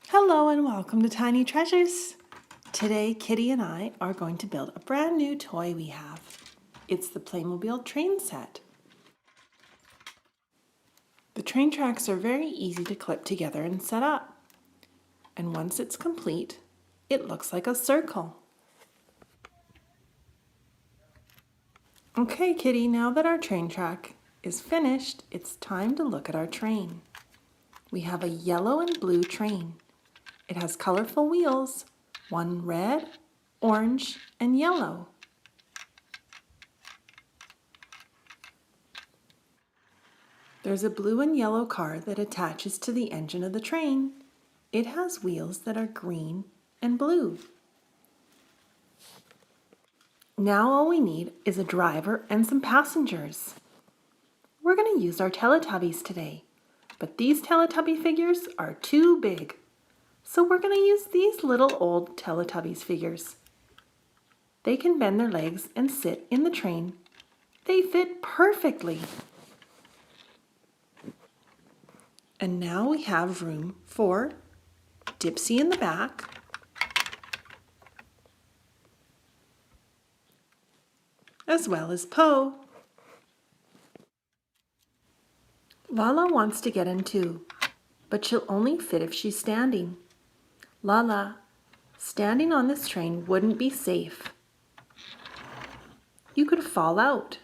Hello and welcome to Tiny Treasures. Today, Kitty and I are going to build a brand new toy we have. It's the Playmobil Train set. The train tracks are very easy to clip together and set up. And once it's complete, it looks like a circle. Okay, Kitty, now that our train track is finished, it's time to look at our train. We have a yellow and blue train. It has colorful wheels, one red, orange, and yellow. There's a blue and yellow car that attaches to the engine of the train. It has wheels that are green and blue. Now all we need is a driver and some passengers. We're going to use our Teletubbies today, but these Teletubby figures are too big. So we're going to use these little old Teletubbies figures. They can bend their legs and sit in the train. They fit perfectly. And now we have room for Dipsy in the back, as well as Poe. Lala wants to get in too, but she'll only fit if she's standing. Lala, standing on this train wouldn't be safe. You could fall out.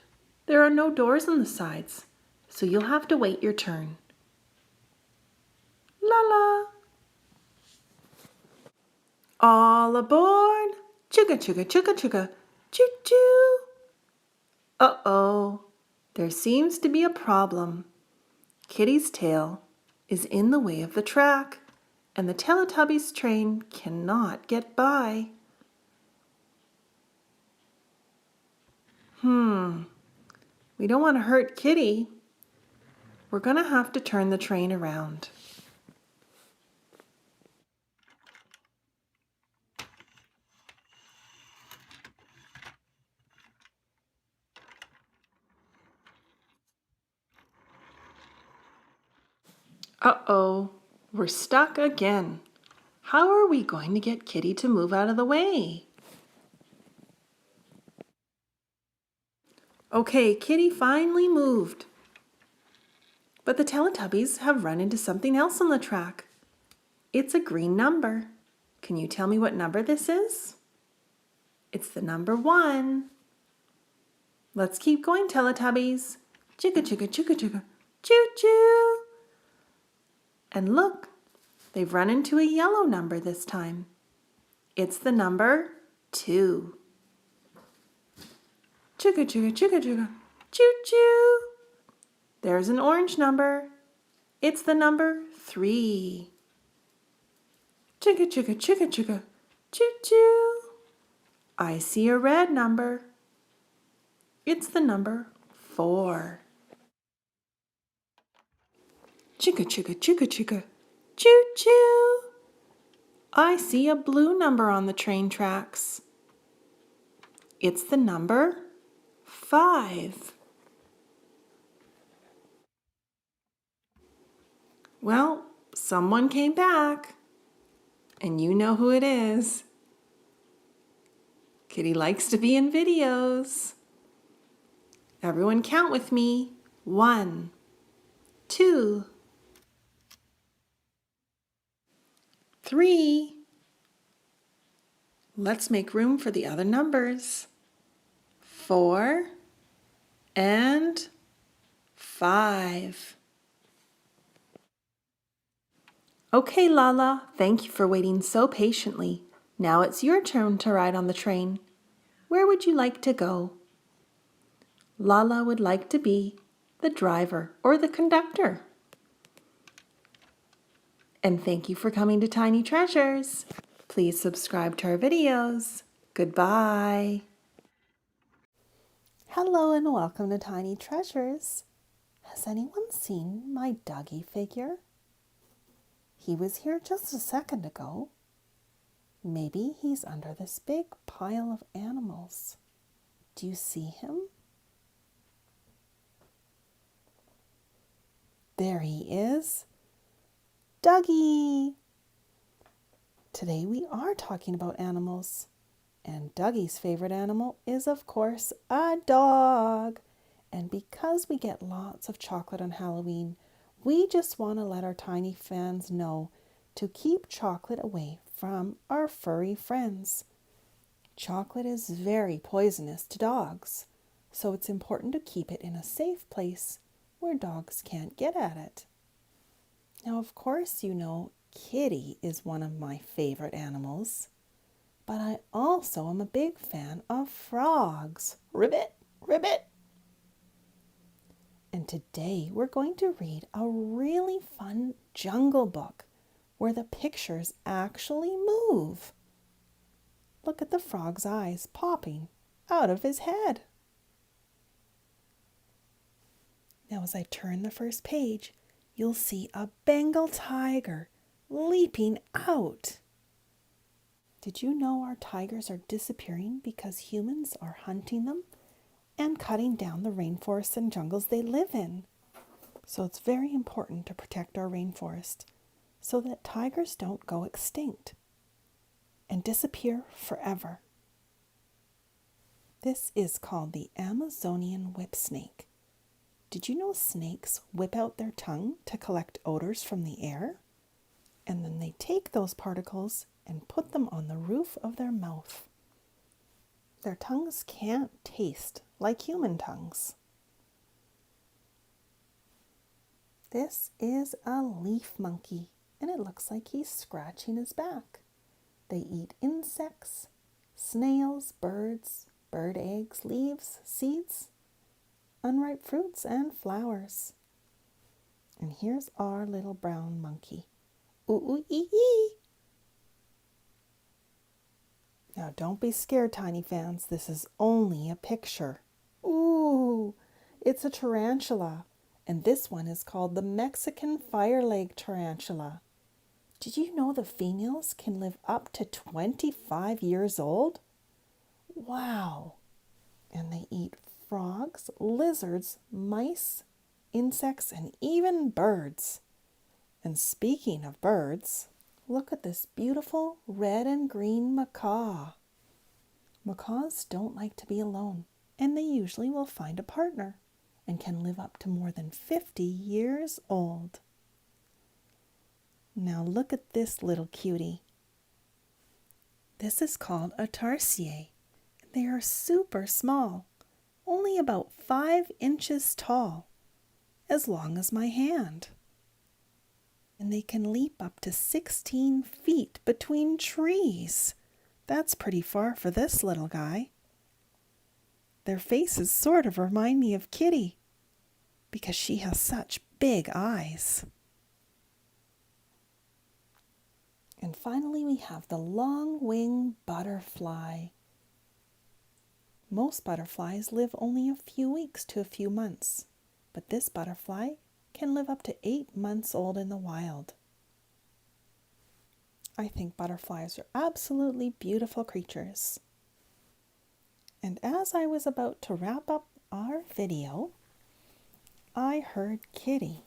There are no doors on the sides, so you'll have to wait your turn. Lala! All aboard! Chugga chugga chugga chugga! Choo choo! Uh-oh, there seems to be a problem. Kitty's tail is in the way of the track, and the Teletubbies train cannot get by. We don't want to hurt Kitty. We're going to have to turn the train around. Uh-oh, we're stuck again. How are we going to get Kitty to move out of the way? Okay, Kitty finally moved. But the Teletubbies have run into something else on the track. It's a green number. Can you tell me what number this is? It's the number 1. Let's keep going, Teletubbies. Chugga chugga chugga chugga. Choo choo. And look, they've run into a yellow number this time. It's the number 2. Chugga chugga chugga chugga. Choo choo. There's an orange number. It's the number 3. Chugga chugga chugga chugga. Choo choo. I see a red number. It's the number 4. Chugga chugga chugga chugga. Choo choo. I see a blue number on the train tracks. It's the number 5. Well, someone came back, and you know who it is. Kitty likes to be in videos. Everyone count with me. 1, 2, 3. Let's make room for the other numbers. 4 and 5. Okay, Lala, thank you for waiting so patiently. Now it's your turn to ride on the train. Where would you like to go? Lala would like to be the driver or the conductor. And thank you for coming to Tiny Treasures. Please subscribe to our videos. Goodbye. Hello and welcome to Tiny Treasures. Has anyone seen my Duggee figure? He was here just a second ago. Maybe he's under this big pile of animals. Do you see him? There he is. Duggee! Today we are talking about animals. And Dougie's favorite animal is, of course, a dog. And because we get lots of chocolate on Halloween, we just want to let our tiny fans know to keep chocolate away from our furry friends. Chocolate is very poisonous to dogs, so it's important to keep it in a safe place where dogs can't get at it. Now, of course, you know Kitty is one of my favorite animals, but I also am a big fan of frogs. Ribbit, ribbit! And today we're going to read a really fun jungle book where the pictures actually move. Look at the frog's eyes popping out of his head. Now as I turn the first page, you'll see a Bengal tiger leaping out. Did you know our tigers are disappearing because humans are hunting them and cutting down the rainforests and jungles they live in? So it's very important to protect our rainforest so that tigers don't go extinct and disappear forever. This is called the Amazonian whip snake. Did you know snakes whip out their tongue to collect odors from the air? And then they take those particles and put them on the roof of their mouth. Their tongues can't taste like human tongues. This is a leaf monkey, and it looks like he's scratching his back. They eat insects, snails, birds, bird eggs, leaves, seeds, unripe fruits, and flowers. And here's our little brown monkey. Ooh, ooh, ee, ee. Now don't be scared, tiny fans. This is only a picture. Ooh, it's a tarantula. And this one is called the Mexican fireleg tarantula. Did you know the females can live up to 25 years old? Wow! And they eat frogs, lizards, mice, insects, and even birds. And speaking of birds, look at this beautiful red and green macaw. Macaws don't like to be alone, and they usually will find a partner and can live up to more than 50 years old. Now look at this little cutie. This is called a tarsier. They are super small, only about 5 inches tall, as long as my hand. And they can leap up to 16 feet between trees. That's pretty far for this little guy. Their faces sort of remind me of Kitty because she has such big eyes. And finally we have the long-winged butterfly. Most butterflies live only a few weeks to a few months, but this butterfly can live up to 8 months old in the wild. I think butterflies are absolutely beautiful creatures. And as I was about to wrap up our video, I heard Kitty,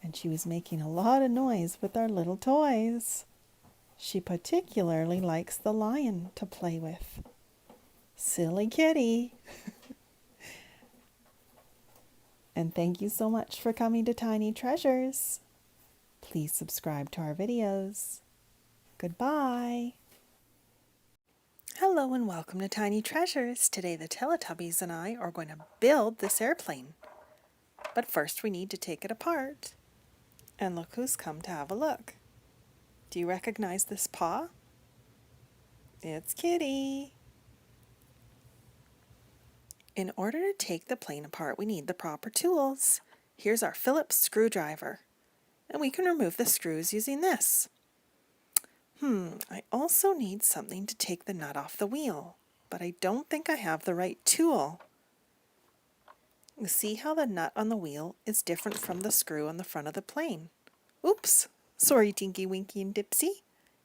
and she was making a lot of noise with our little toys. She particularly likes the lion to play with. Silly Kitty! And thank you so much for coming to Tiny Treasures. Please subscribe to our videos. Goodbye! Hello and welcome to Tiny Treasures. Today the Teletubbies and I are going to build this airplane. But first we need to take it apart. And look who's come to have a look. Do you recognize this paw? It's Kitty. In order to take the plane apart, we need the proper tools. Here's our Phillips screwdriver. And we can remove the screws using this. I also need something to take the nut off the wheel, but I don't think I have the right tool. You see how the nut on the wheel is different from the screw on the front of the plane? Oops! Sorry, Tinky, Winky, and Dipsy.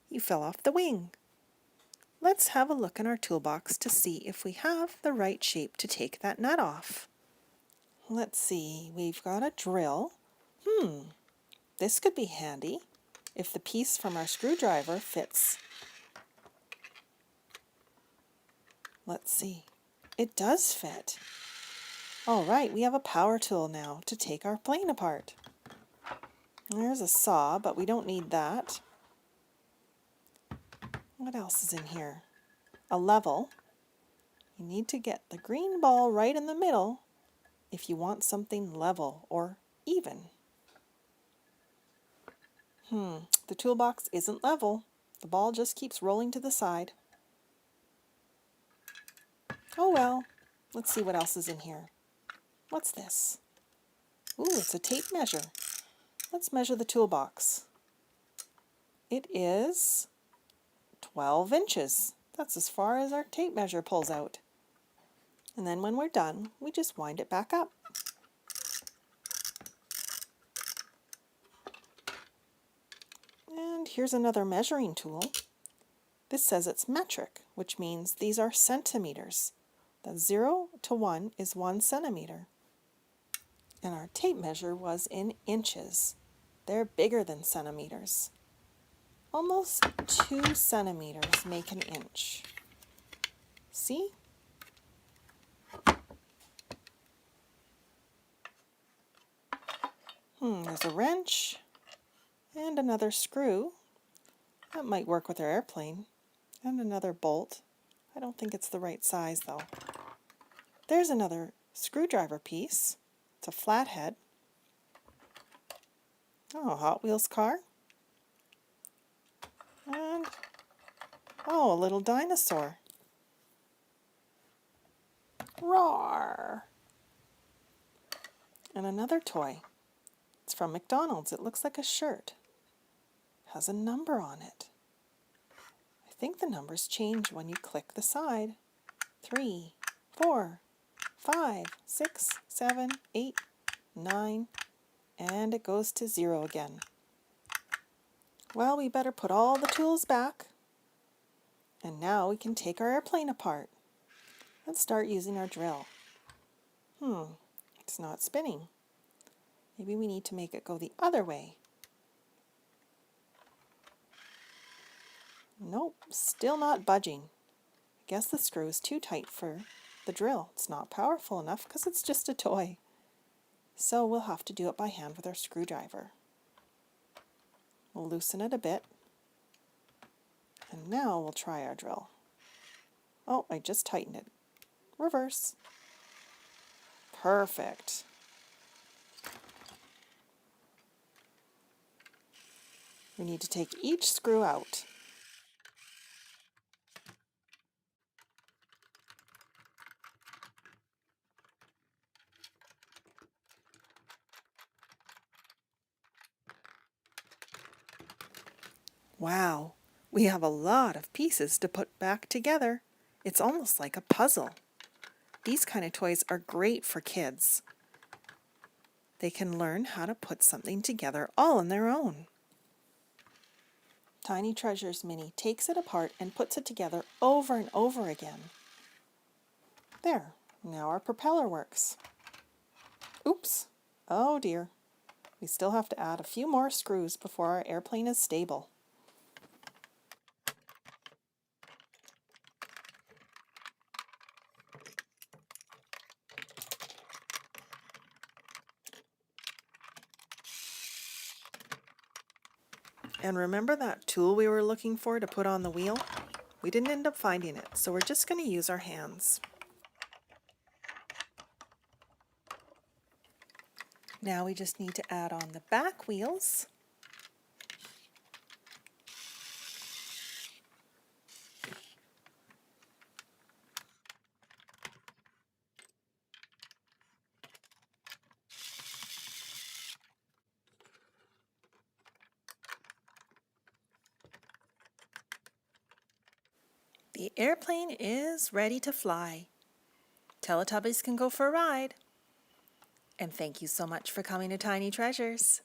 You fell off the wing. Let's have a look in our toolbox to see if we have the right shape to take that nut off. Let's see, we've got a drill. This could be handy. if the piece from our screwdriver fits. Let's see. It does fit. All right, we have a power tool now to take our plane apart. There's a saw, but we don't need that. What else is in here? A level. You need to get the green ball right in the middle if you want something level or even. The toolbox isn't level. The ball just keeps rolling to the side. Oh well, let's see what else is in here. What's this? Ooh, it's a tape measure. Let's measure the toolbox. It is 12 inches. That's as far as our tape measure pulls out. And then when we're done, we just wind it back up. And here's another measuring tool. This says it's metric, which means these are centimeters. The 0 to 1 is 1 centimeter. And our tape measure was in inches. They're bigger than centimeters. Almost 2 centimeters make an inch. See? There's a wrench and another screw. That might work with our airplane. And another bolt. I don't think it's the right size though. There's another screwdriver piece. It's a flathead. Oh, a Hot Wheels car. And, oh, a little dinosaur. Roar! And another toy. It's from McDonald's. It looks like a shirt. Has a number on it. I think the numbers change when you click the side. 3, 4, 5, 6, 7, 8, 9, and it goes to 0 again. Well, we better put all the tools back. And now we can take our airplane apart. Let's start using our drill. It's not spinning. Maybe we need to make it go the other way. Nope, still not budging. I guess the screw is too tight for the drill. It's not powerful enough because it's just a toy. So we'll have to do it by hand with our screwdriver. We'll loosen it a bit. And now we'll try our drill. Oh, I just tightened it. Reverse. Perfect. We need to take each screw out. Wow, we have a lot of pieces to put back together. It's almost like a puzzle. These kind of toys are great for kids. They can learn how to put something together all on their own. Tiny Treasures Mini takes it apart and puts it together over and over again. There, now our propeller works. Oops, oh dear. We still have to add a few more screws before our airplane is stable. And remember that tool we were looking for to put on the wheel? We didn't end up finding it, so we're just going to use our hands. Now we just need to add on the back wheels. The airplane is ready to fly. Teletubbies can go for a ride. And thank you so much for coming to Tiny Treasures.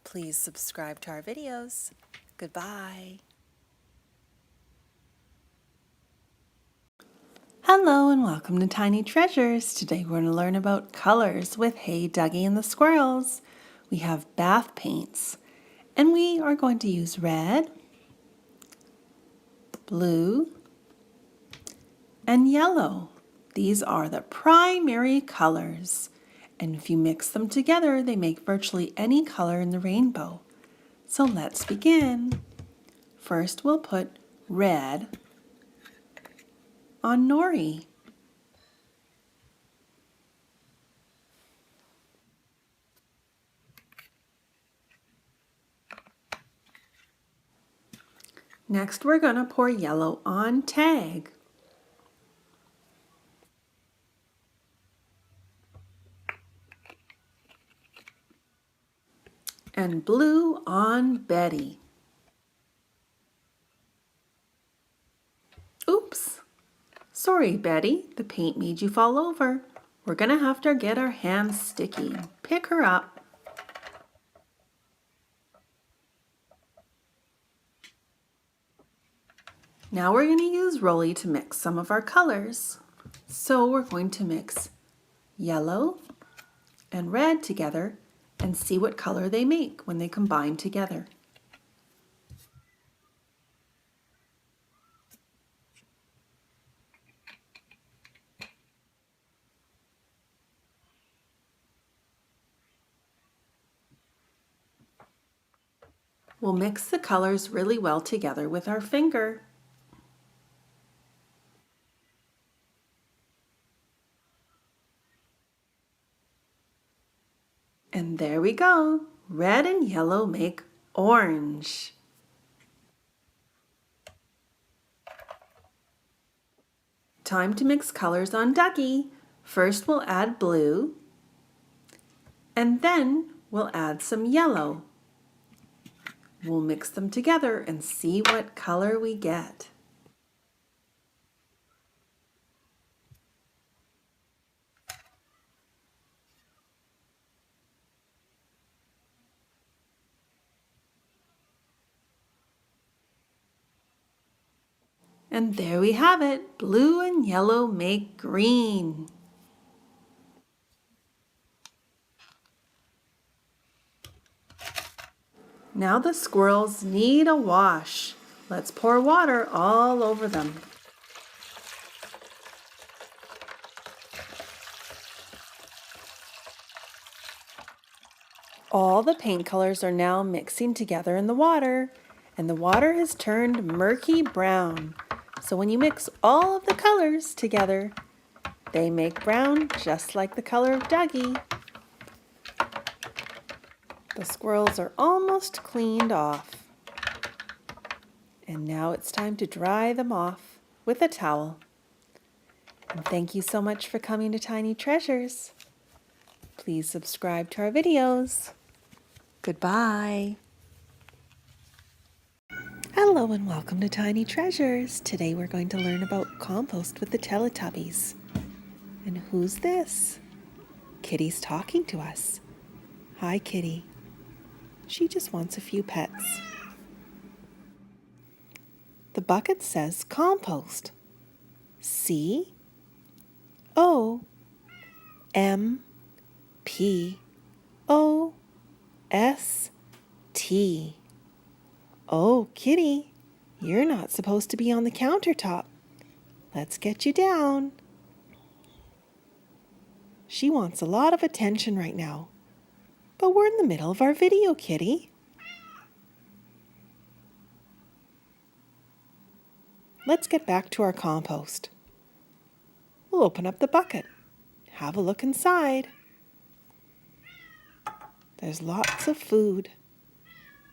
Please subscribe to our videos. Goodbye. Hello and welcome to Tiny Treasures. Today we're going to learn about colors with Hey Duggee and the Squirrels. We have bath paints And we are going to use red, blue, and yellow. These are the primary colors. And if you mix them together, they make virtually any color in the rainbow. So let's begin. First, we'll put red on Nori. Next, we're going to pour yellow on Tag. And blue on Betty. Oops! Sorry, Betty, the paint made you fall over. We're gonna have to get our hands sticky. Pick her up. Now we're gonna use Rolly to mix some of our colors. So we're going to mix yellow and red together and see what color they make when they combine together. We'll mix the colors really well together with our finger. And there we go. Red and yellow make orange. Time to mix colors on Duggee. First we'll add blue, and then we'll add some yellow. We'll mix them together and see what color we get. And there we have it. Blue and yellow make green. Now the squirrels need a wash. Let's pour water all over them. All the paint colors are now mixing together in the water, and the water has turned murky brown. So when you mix all of the colors together, they make brown just like the color of Duggee. The squirrels are almost cleaned off. And now it's time to dry them off with a towel. And thank you so much for coming to Tiny Treasures. Please subscribe to our videos. Goodbye. Hello and welcome to Tiny Treasures. Today we're going to learn about compost with the Teletubbies. And who's this? Kitty's talking to us. Hi, Kitty. She just wants a few pets. The bucket says compost. C-O-M-P-O-S-T. Oh, Kitty, you're not supposed to be on the countertop. Let's get you down. She wants a lot of attention right now. But we're in the middle of our video, Kitty. Let's get back to our compost. We'll open up the bucket. Have a look inside. There's lots of food.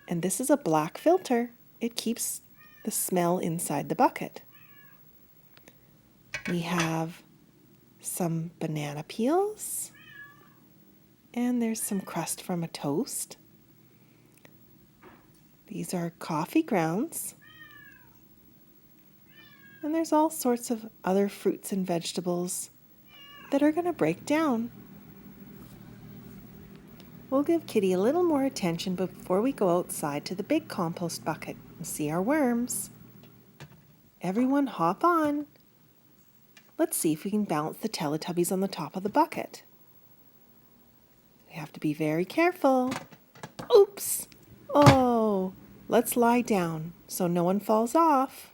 And this is a black filter. It keeps the smell inside the bucket. We have some banana peels. And there's some crust from a toast. These are coffee grounds. And there's all sorts of other fruits and vegetables that are going to break down. We'll give Kitty a little more attention before we go outside to the big compost bucket and see our worms. Everyone hop on. Let's see if we can balance the Teletubbies on the top of the bucket. We have to be very careful. Oops! Oh, let's lie down so no one falls off.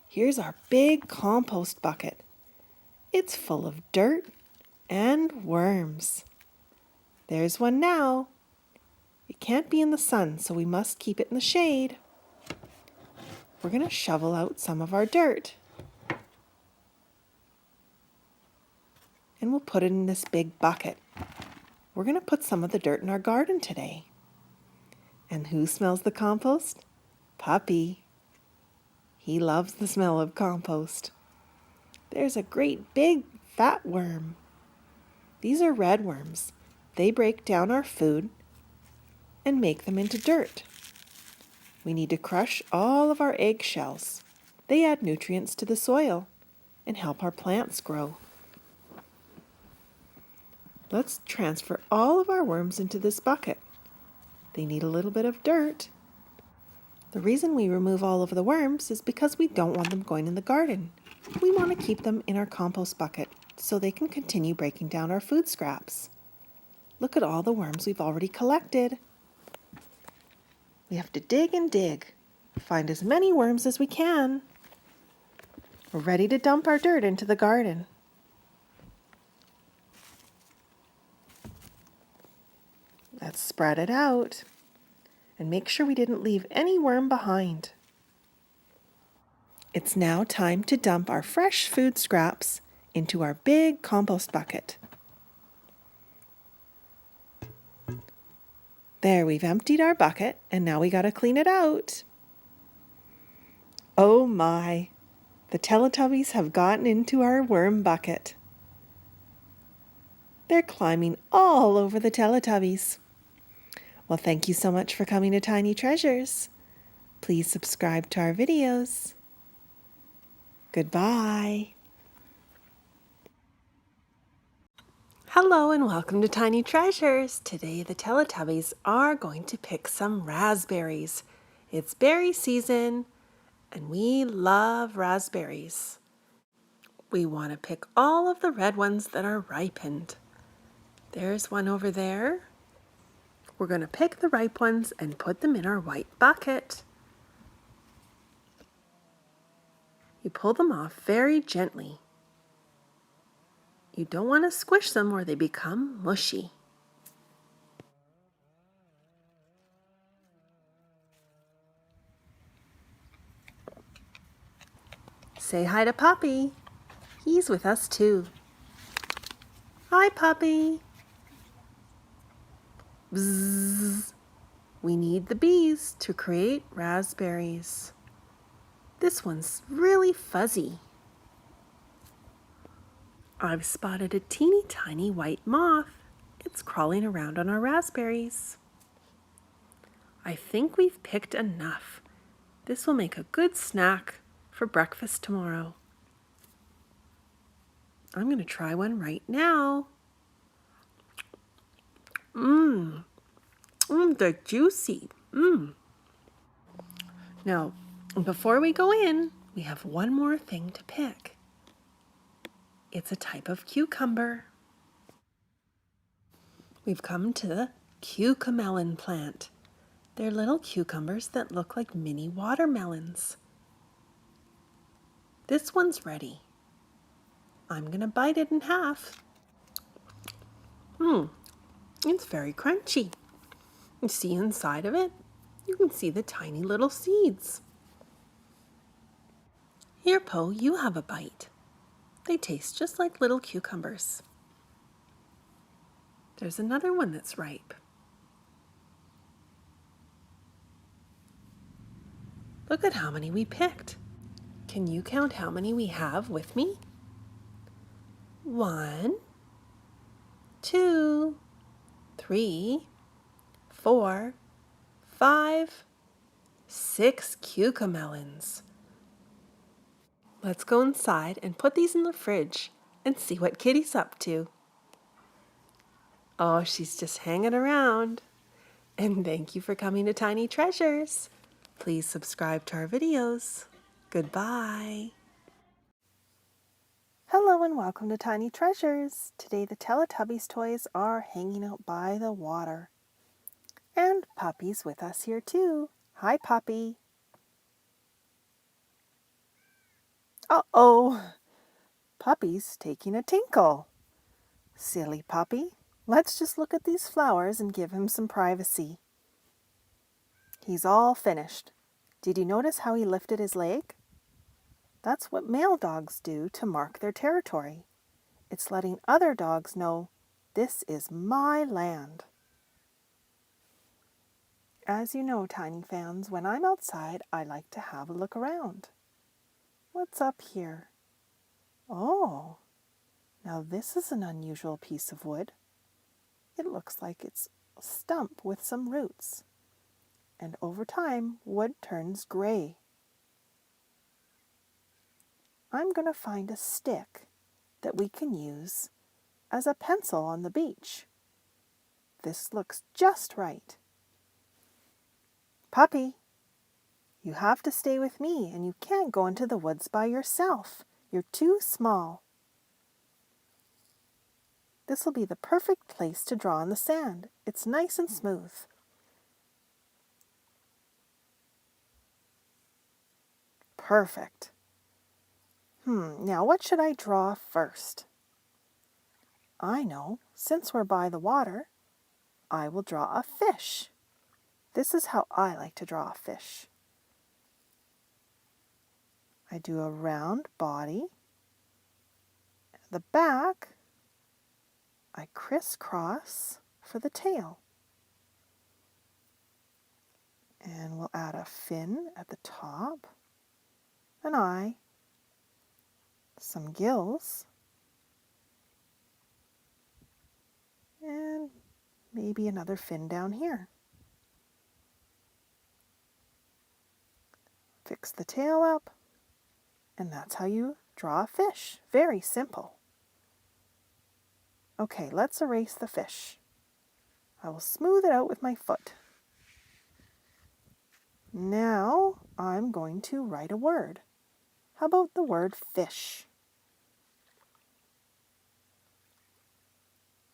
Here's our big compost bucket. It's full of dirt and worms. There's one now. It can't be in the sun, so we must keep it in the shade. We're going to shovel out some of our dirt. And we'll put it in this big bucket. We're going to put some of the dirt in our garden today. And who smells the compost? Puppy. He loves the smell of compost. There's a great big fat worm. These are red worms. They break down our food and make them into dirt. We need to crush all of our eggshells. They add nutrients to the soil and help our plants grow. Let's transfer all of our worms into this bucket. They need a little bit of dirt. The reason we remove all of the worms is because we don't want them going in the garden. We want to keep them in our compost bucket so they can continue breaking down our food scraps. Look at all the worms we've already collected. We have to dig and dig, find as many worms as we can. We're ready to dump our dirt into the garden. Let's spread it out and make sure we didn't leave any worm behind. It's now time to dump our fresh food scraps into our big compost bucket. There, we've emptied our bucket and now we gotta clean it out. Oh my, the Teletubbies have gotten into our worm bucket. They're climbing all over the Teletubbies. Well, thank you so much for coming to Tiny Treasures. Please subscribe to our videos. Goodbye. Hello and welcome to Tiny Treasures. Today the Teletubbies are going to pick some raspberries. It's berry season and we love raspberries. We want to pick all of the red ones that are ripened. There's one over there. We're going to pick the ripe ones and put them in our white bucket. You pull them off very gently. You don't want to squish them or they become mushy. Say hi to Puppy. He's with us too. Hi, Puppy. Bzzz. We need the bees to create raspberries. This one's really fuzzy. I've spotted a teeny tiny white moth. It's crawling around on our raspberries. I think we've picked enough. This will make a good snack for breakfast tomorrow. I'm going to try one right now. They're juicy. Now, before we go in, we have one more thing to pick. It's a type of cucumber. We've come to the cucamelon plant. They're little cucumbers that look like mini watermelons. This one's ready. I'm going to bite it in half. It's very crunchy. You see inside of it? You can see the tiny little seeds. Here, Poe, you have a bite. They taste just like little cucumbers. There's another one that's ripe. Look at how many we picked. Can you count how many we have with me? 1, 2, 3, 4, 5, 6 cucamelons. Let's go inside and put these in the fridge and see what Kitty's up to. Oh, she's just hanging around. And thank you for coming to Tiny Treasures. Please subscribe to our videos. Goodbye. Hello and welcome to Tiny Treasures. Today the Teletubbies toys are hanging out by the water. And Puppy's with us here too. Hi, Puppy. Uh-oh, Puppy's taking a tinkle. Silly puppy. Let's just look at these flowers and give him some privacy. He's all finished. Did you notice how he lifted his leg? That's what male dogs do to mark their territory. It's letting other dogs know, this is my land. As you know, tiny fans, when I'm outside, I like to have a look around. What's up here? Oh, now this is an unusual piece of wood. It looks like it's a stump with some roots. And over time, wood turns gray. I'm going to find a stick that we can use as a pencil on the beach. This looks just right. Puppy, you have to stay with me and you can't go into the woods by yourself. You're too small. This will be the perfect place to draw on the sand. It's nice and smooth. Perfect. Now what should I draw first? I know, since we're by the water, I will draw a fish. This is how I like to draw a fish. I do a round body. The back, I crisscross for the tail. And we'll add a fin at the top, an eye, some gills, and maybe another fin down here. Fix the tail up, and that's how you draw a fish. Very simple. Okay, let's erase the fish. I will smooth it out with my foot. Now I'm going to write a word. How about the word fish?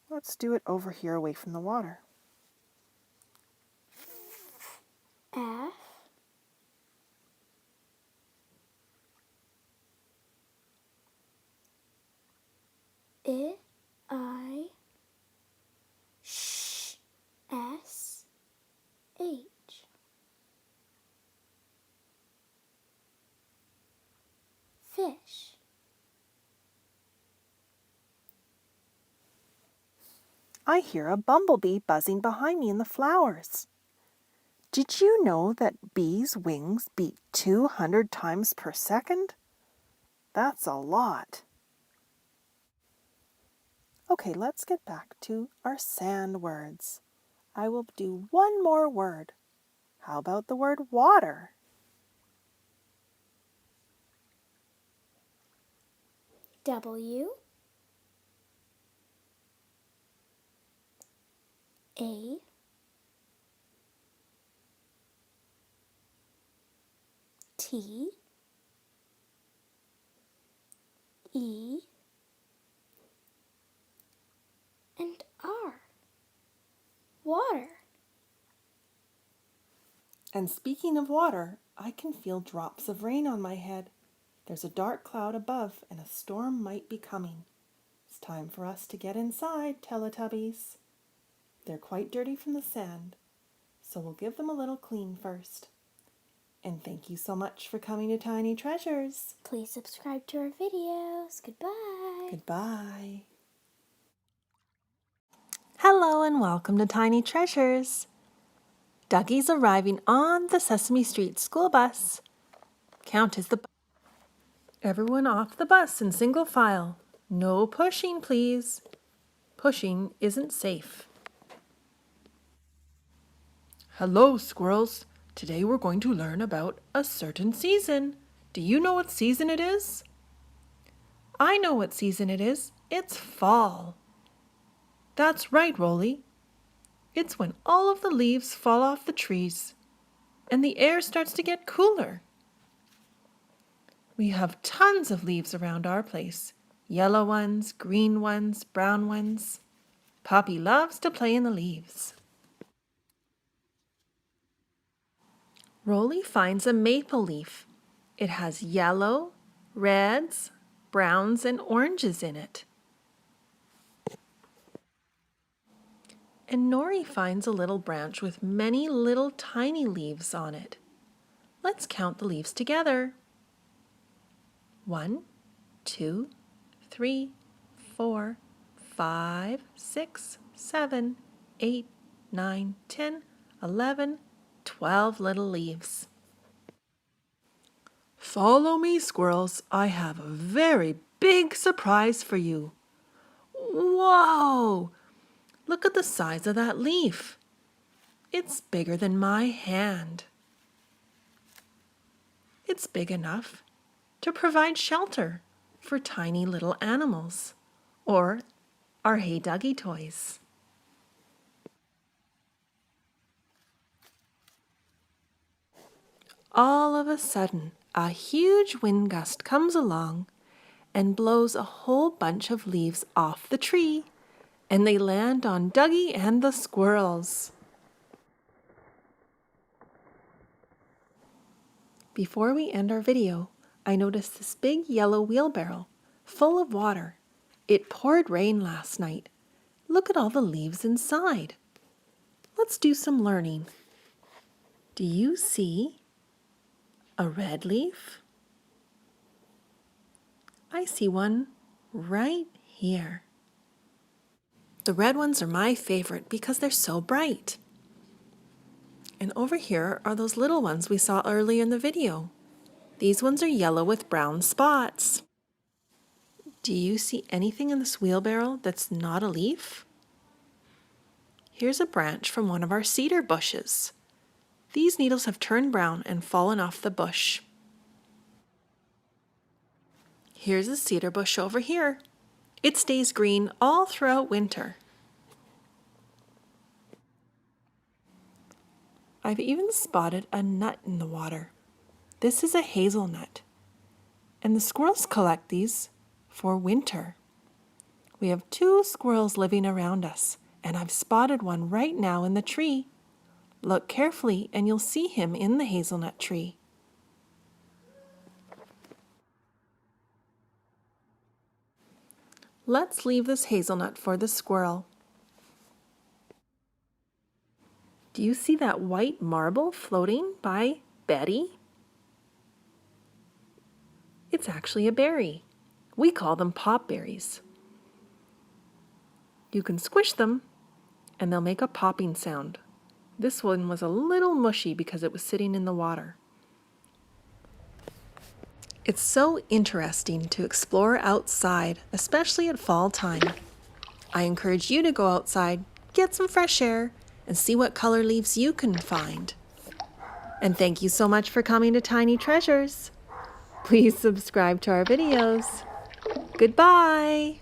Let's do it over here away from the water. F I I sh S H fish. I hear a bumblebee buzzing behind me in the flowers. Did you know that bees' wings beat 200 times per second? That's a lot. Okay, let's get back to our sand words. I will do one more word. How about the word water? W A T E and R. Water. And speaking of water, I can feel drops of rain on my head. There's a dark cloud above and a storm might be coming. It's time for us to get inside, Teletubbies. They're quite dirty from the sand, so we'll give them a little clean first. And thank you so much for coming to Tiny Treasures. Please subscribe to our videos. Goodbye. Goodbye. Hello and welcome to Tiny Treasures. Dougie's arriving on the Sesame Street school bus. Count as the Everyone off the bus in single file. No pushing, please. Pushing isn't safe. Hello, squirrels. Today we're going to learn about a certain season. Do you know what season it is? I know what season it is. It's fall. That's right, Rolly. It's when all of the leaves fall off the trees and the air starts to get cooler. We have tons of leaves around our place. Yellow ones, green ones, brown ones. Poppy loves to play in the leaves. Rolly finds a maple leaf. It has yellow, reds, browns, and oranges in it. And Nori finds a little branch with many little tiny leaves on it. Let's count the leaves together. 1, 2, 3, 4, 5, 6, 7, 8, 9, 10, 11, 12 little leaves. Follow me, squirrels. I have a very big surprise for you. Whoa! Look at the size of that leaf. It's bigger than my hand. It's big enough to provide shelter for tiny little animals or our Hey Duggee toys. All of a sudden, a huge wind gust comes along and blows a whole bunch of leaves off the tree, and they land on Duggee and the squirrels. Before we end our video, I noticed this big yellow wheelbarrow full of water. It poured rain last night. Look at all the leaves inside. Let's do some learning. Do you see a red leaf? I see one right here. The red ones are my favorite because they're so bright. And over here are those little ones we saw earlier in the video. These ones are yellow with brown spots. Do you see anything in this wheelbarrow that's not a leaf? Here's a branch from one of our cedar bushes. These needles have turned brown and fallen off the bush. Here's a cedar bush over here. It stays green all throughout winter. I've even spotted a nut in the water. This is a hazelnut, and the squirrels collect these for winter. We have 2 squirrels living around us, and I've spotted one right now in the tree. Look carefully and you'll see him in the hazelnut tree. Let's leave this hazelnut for the squirrel. Do you see that white marble floating by Betty? It's actually a berry. We call them pop berries. You can squish them and they'll make a popping sound. This one was a little mushy because it was sitting in the water. It's so interesting to explore outside, especially at fall time. I encourage you to go outside, get some fresh air, and see what color leaves you can find. And thank you so much for coming to Tiny Treasures. Please subscribe to our videos. Goodbye.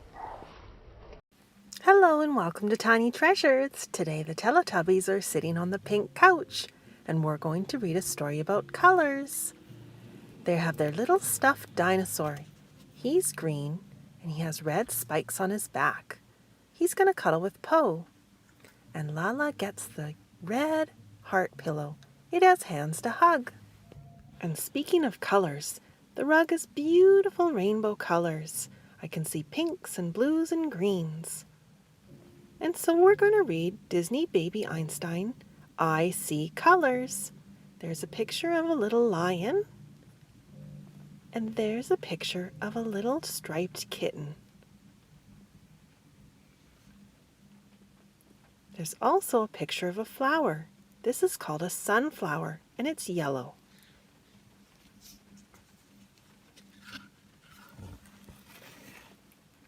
Hello and welcome to Tiny Treasures. Today the Teletubbies are sitting on the pink couch and we're going to read a story about colors. They have their little stuffed dinosaur. He's green and he has red spikes on his back. He's going to cuddle with Poe. And Lala gets the red heart pillow. It has hands to hug. And speaking of colors, the rug is beautiful rainbow colors. I can see pinks and blues and greens. And so we're going to read Disney Baby Einstein, I See Colors. There's a picture of a little lion. And there's a picture of a little striped kitten. There's also a picture of a flower. This is called a sunflower, and it's yellow.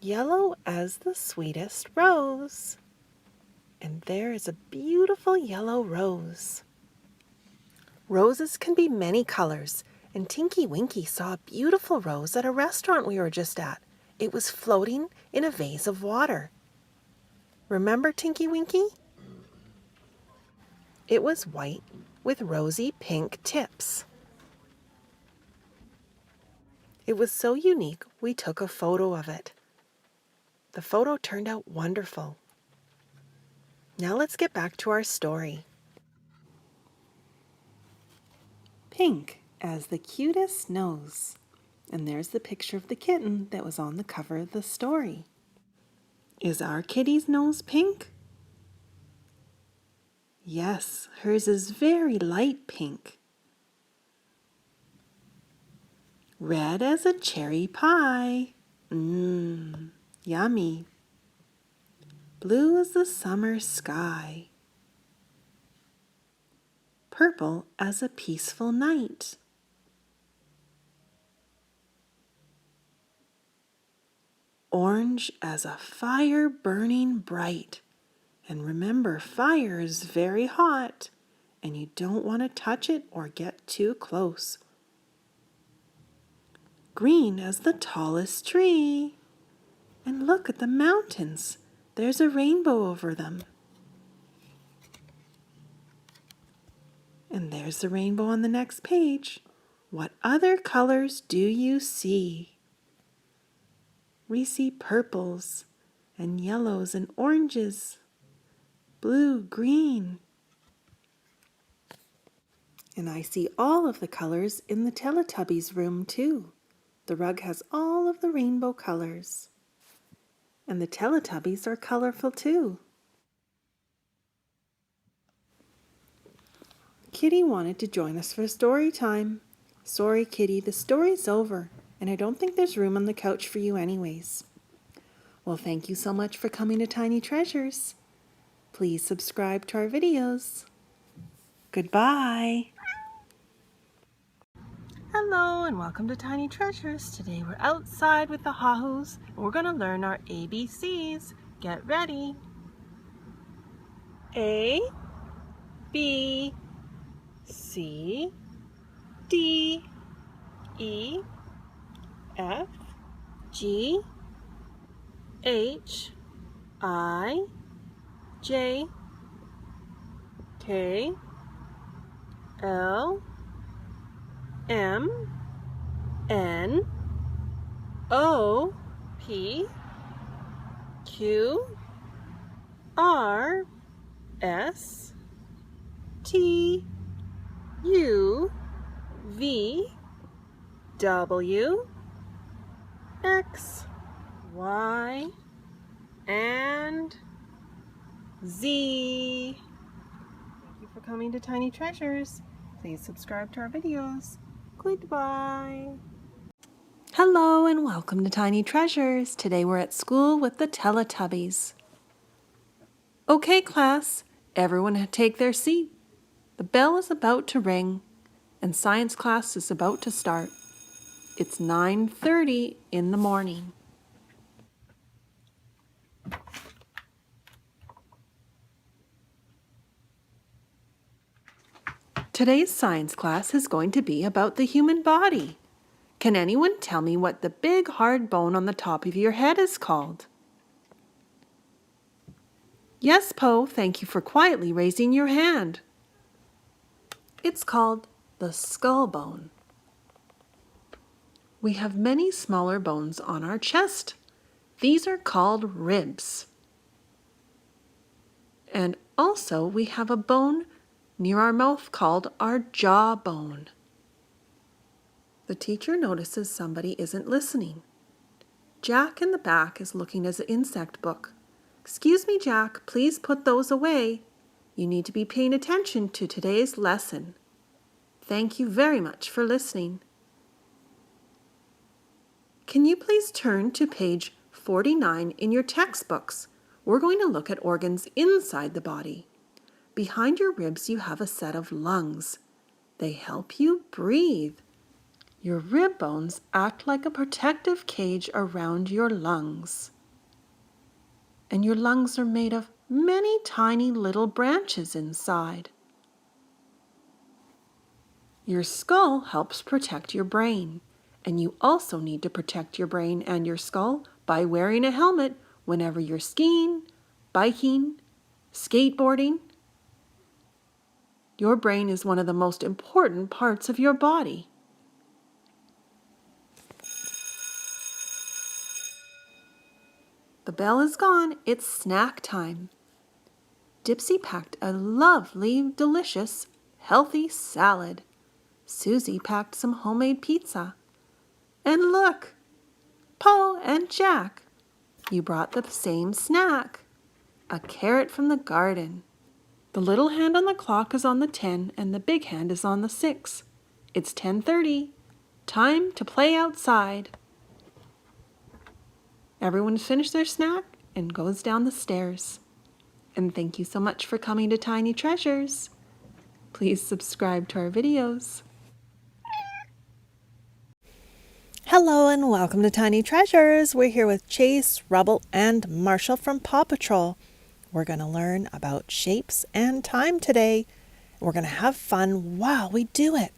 Yellow as the sweetest rose. And there is a beautiful yellow rose. Roses can be many colors, and Tinky Winky saw a beautiful rose at a restaurant we were just at. It was floating in a vase of water. Remember Tinky Winky? It was white with rosy pink tips. It was so unique, we took a photo of it. The photo turned out wonderful. Now let's get back to our story. Pink as the cutest nose. And there's the picture of the kitten that was on the cover of the story. Is our kitty's nose pink? Yes, hers is very light pink. Red as a cherry pie. Yummy. Blue as the summer sky. Purple as a peaceful night. Orange as a fire burning bright. And remember, fire is very hot, and you don't want to touch it or get too close. Green as the tallest tree. And look at the mountains. There's a rainbow over them. And there's the rainbow on the next page. What other colors do you see? We see purples and yellows and oranges, blue, green. And I see all of the colors in the Teletubbies room too. The rug has all of the rainbow colors. And the Teletubbies are colorful too. Kitty wanted to join us for story time. Sorry, Kitty, the story's over, and I don't think there's room on the couch for you anyways. Well, thank you so much for coming to Tiny Treasures. Please subscribe to our videos. Goodbye. Hello and welcome to Tiny Treasures. Today we're outside with the Hahoos and we're going to learn our ABCs. Get ready. A, B, C, D, E, F, G, H, I, J, K, L, M, N, O, P, Q, R, S, T, U, V, W, X, Y, and Z. Thank you for coming to Tiny Treasures. Please subscribe to our videos. Goodbye. Hello and welcome to Tiny Treasures. Today we're at school with the Teletubbies. Okay, class, everyone take their seat. The bell is about to ring and science class is about to start. It's 9:30 in the morning. Today's science class is going to be about the human body. Can anyone tell me what the big hard bone on the top of your head is called? Yes, Poe, thank you for quietly raising your hand. It's called the skull bone. We have many smaller bones on our chest. These are called ribs. And also we have a bone near our mouth called our jawbone. The teacher notices somebody isn't listening. Jack in the back is looking at his insect book. Excuse me, Jack, please put those away. You need to be paying attention to today's lesson. Thank you very much for listening. Can you please turn to page 49 in your textbooks? We're going to look at organs inside the body. Behind your ribs you have a set of lungs. They help you breathe. Your rib bones act like a protective cage around your lungs. And your lungs are made of many tiny little branches inside. Your skull helps protect your brain. And you also need to protect your brain and your skull by wearing a helmet whenever you're skiing, biking, skateboarding. Your brain is one of the most important parts of your body. The bell is gone. It's snack time. Dipsy packed a lovely, delicious, healthy salad. Susie packed some homemade pizza. And look, Po and Jack, you brought the same snack, a carrot from the garden. The little hand on the clock is on the 10 and the big hand is on the 6. It's 10:30. Time to play outside. Everyone finished their snack and goes down the stairs. And thank you so much for coming to Tiny Treasures. Please subscribe to our videos. Hello and welcome to Tiny Treasures. We're here with Chase, Rubble, and Marshall from Paw Patrol. We're going to learn about shapes and time today. We're going to have fun while we do it.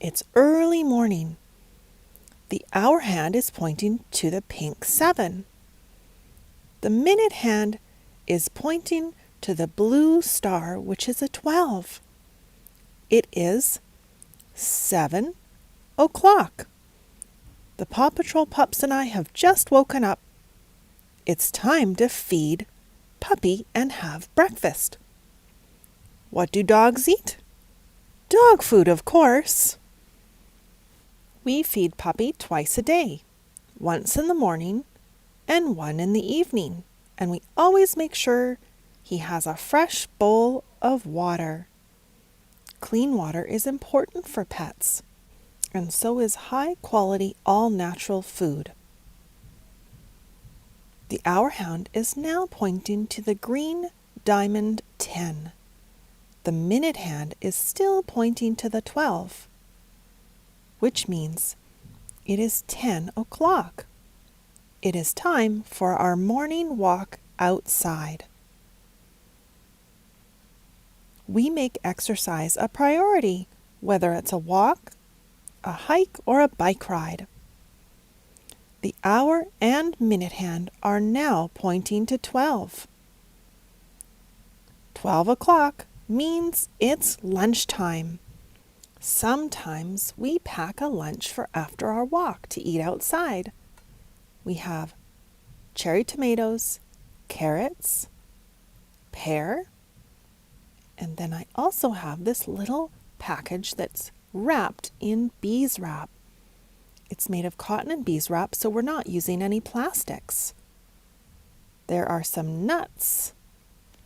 It's early morning. The hour hand is pointing to the pink 7. The minute hand is pointing to the blue star, which is a 12. It is 7 o'clock. The Paw Patrol pups and I have just woken up. It's time to feed Puppy and have breakfast. What do dogs eat? Dog food, of course. We feed Puppy twice a day, once in the morning and one in the evening, and we always make sure he has a fresh bowl of water. Clean water is important for pets, and so is high-quality, all-natural food. The hour hand is now pointing to the green diamond 10. The minute hand is still pointing to the 12, which means it is 10 o'clock. It is time for our morning walk outside. We make exercise a priority, whether it's a walk, a hike, or a bike ride. The hour and minute hand are now pointing to 12. 12 o'clock means it's lunchtime. Sometimes we pack a lunch for after our walk to eat outside. We have cherry tomatoes, carrots, pear, and then I also have this little package that's wrapped in beeswrap. It's made of cotton and beeswrap, so we're not using any plastics. There are some nuts,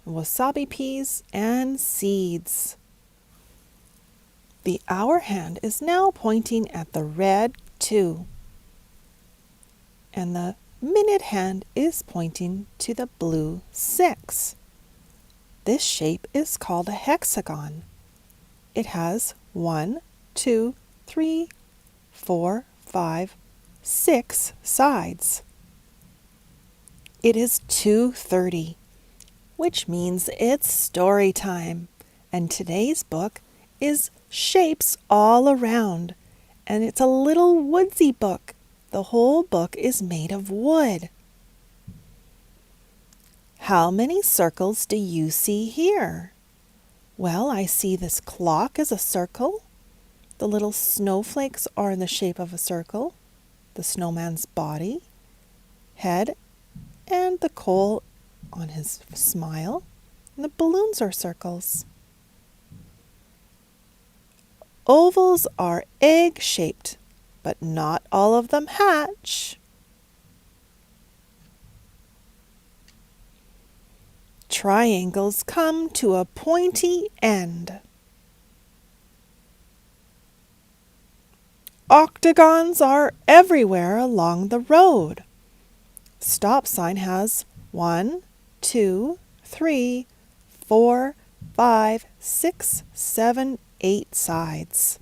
wasabi peas, and seeds. The hour hand is now pointing at the red 2, and the minute hand is pointing to the blue 6. This shape is called a hexagon. It has 1, 2, 3, 4, 5, 6 sides. It is 2:30, which means it's story time, and today's book is Shapes All Around, and it's a little woodsy book. The whole book is made of wood. How many circles do you see here? Well, I see this clock is a circle. The little snowflakes are in the shape of a circle. The snowman's body, head, and the coal on his smile. And the balloons are circles. Ovals are egg-shaped, but not all of them hatch. Triangles come to a pointy end. Octagons are everywhere along the road. Stop sign has 1, 2, 3, 4, 5, 6, 7, 8 sides.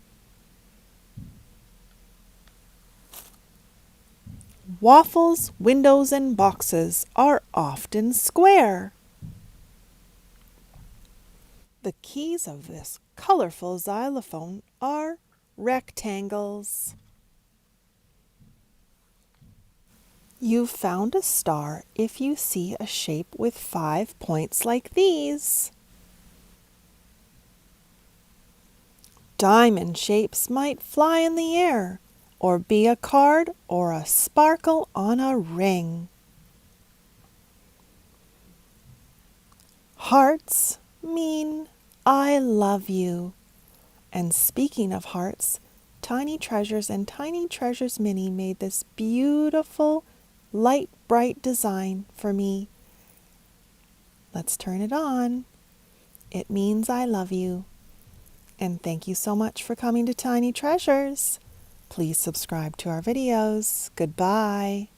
Waffles, windows, and boxes are often square. The keys of this colorful xylophone are rectangles. You found a star if you see a shape with 5 points like these. Diamond shapes might fly in the air, or be a card or a sparkle on a ring. Hearts mean I love you, And speaking of hearts, Tiny Treasures and Tiny Treasures Mini made this beautiful, light, bright design for me. Let's turn it on. It means I love you. And thank you so much for coming to Tiny Treasures. Please subscribe to our videos. Goodbye.